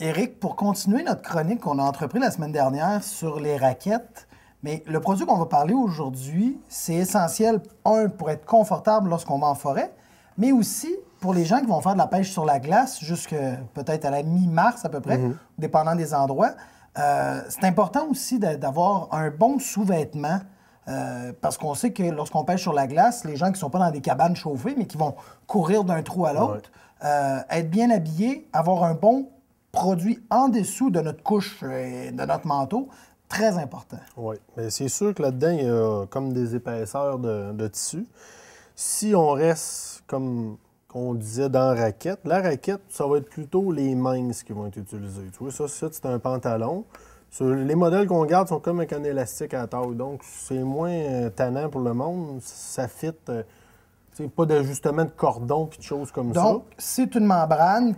Éric, pour continuer notre chronique qu'on a entrepris la semaine dernière sur les raquettes, mais le produit qu'on va parler aujourd'hui, c'est essentiel, pour être confortable lorsqu'on va en forêt, mais aussi pour les gens qui vont faire de la pêche sur la glace jusque peut-être à la mi-mars à peu près, dépendant des endroits. C'est important aussi d'avoir un bon sous-vêtement parce qu'on sait que lorsqu'on pêche sur la glace, les gens qui ne sont pas dans des cabanes chauffées, mais qui vont courir d'un trou à l'autre, être bien habillés, avoir un bon produit en dessous de notre couche et de notre manteau, très important. Oui, mais c'est sûr que là-dedans, il y a comme des épaisseurs de tissu. Si on reste, comme on disait, dans la raquette, ça va être plutôt les minces qui vont être utilisées. Tu vois, ça c'est un pantalon. Les modèles qu'on garde sont comme avec un élastique à la taille, donc c'est moins tannant pour le monde. Ça fit, pas d'ajustement de cordon et de choses comme ça. Donc, c'est une membrane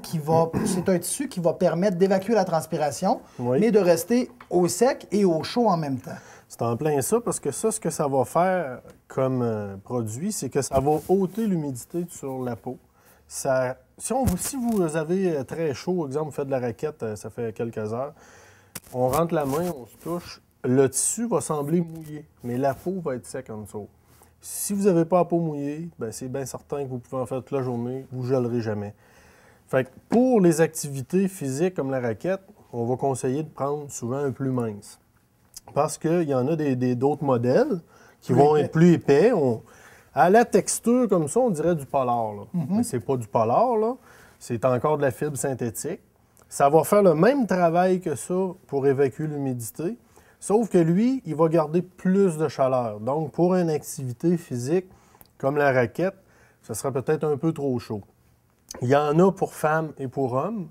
c'est un tissu qui va permettre d'évacuer la transpiration, mais de rester au sec et au chaud en même temps. C'est en plein ça, parce que ça, ce que ça va faire comme produit, c'est que ça va ôter l'humidité sur la peau. Si vous avez très chaud, exemple, vous faites de la raquette, ça fait quelques heures, on rentre la main, on se touche, le tissu va sembler mouillé, mais la peau va être sec en dessous. Si vous n'avez pas la peau mouillée, ben c'est bien certain que vous pouvez en faire toute la journée, vous ne gelerez jamais. Fait que pour les activités physiques comme la raquette, on va conseiller de prendre souvent un plus mince. Parce qu'il y en a d'autres modèles qui vont être plus épais. À la texture comme ça, on dirait du polar. Là. Mais c'est pas du polar, là. C'est encore de la fibre synthétique. Ça va faire le même travail que ça pour évacuer l'humidité, sauf que lui, il va garder plus de chaleur. Donc, pour une activité physique comme la raquette, ça sera peut-être un peu trop chaud. Il y en a pour femmes et pour hommes.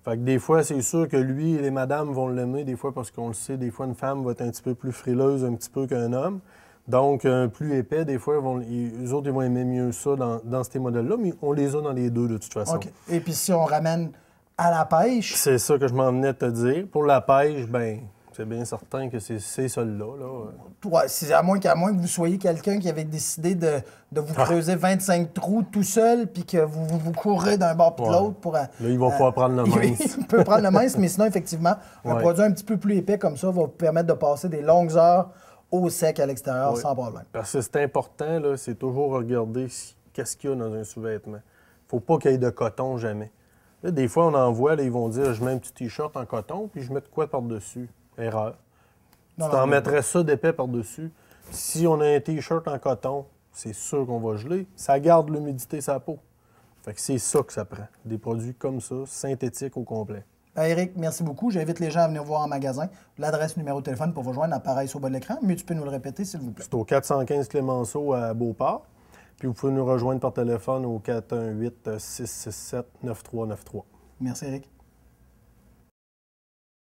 Fait que des fois, c'est sûr que lui et les madames vont l'aimer, des fois, parce qu'on le sait, des fois, une femme va être un petit peu plus frileuse, un petit peu qu'un homme. Donc, plus épais, des fois, eux autres, ils vont aimer mieux ça dans ces modèles-là, mais on les a dans les deux, de toute façon. OK. Et puis, si on ramène à la pêche... C'est ça que je m'en venais de te dire. Pour la pêche, bien, c'est bien certain que c'est celui-là. Ouais, à moins que vous soyez quelqu'un qui avait décidé de vous creuser 25 trous tout seul, puis que vous courez d'un bord puis de l'autre pour... Là, il va pouvoir prendre le mince. Il peut prendre le mince, mais sinon, effectivement, un produit un petit peu plus épais comme ça va vous permettre de passer des longues heures au sec à l'extérieur sans problème. Parce que c'est important, là, c'est toujours regarder qu'est-ce qu'il y a dans un sous-vêtement. Il ne faut pas qu'il y ait de coton jamais. Là, des fois, on en voit, là, ils vont dire, je mets un petit T-shirt en coton, puis je mets de quoi par-dessus? Erreur. Tu t'en mettrais ça d'épais par-dessus. Si on a un T-shirt en coton, c'est sûr qu'on va geler. Ça garde l'humidité sur la peau. Fait que c'est ça que ça prend. Des produits comme ça, synthétiques au complet. Éric, merci beaucoup. J'invite les gens à venir voir en magasin. L'adresse, numéro de téléphone pour vous joindre apparaît sur le bas de l'écran, mais tu peux nous le répéter, s'il vous plaît. C'est au 415 Clémenceau à Beauport. Puis vous pouvez nous rejoindre par téléphone au 418-667-9393. Merci, Éric.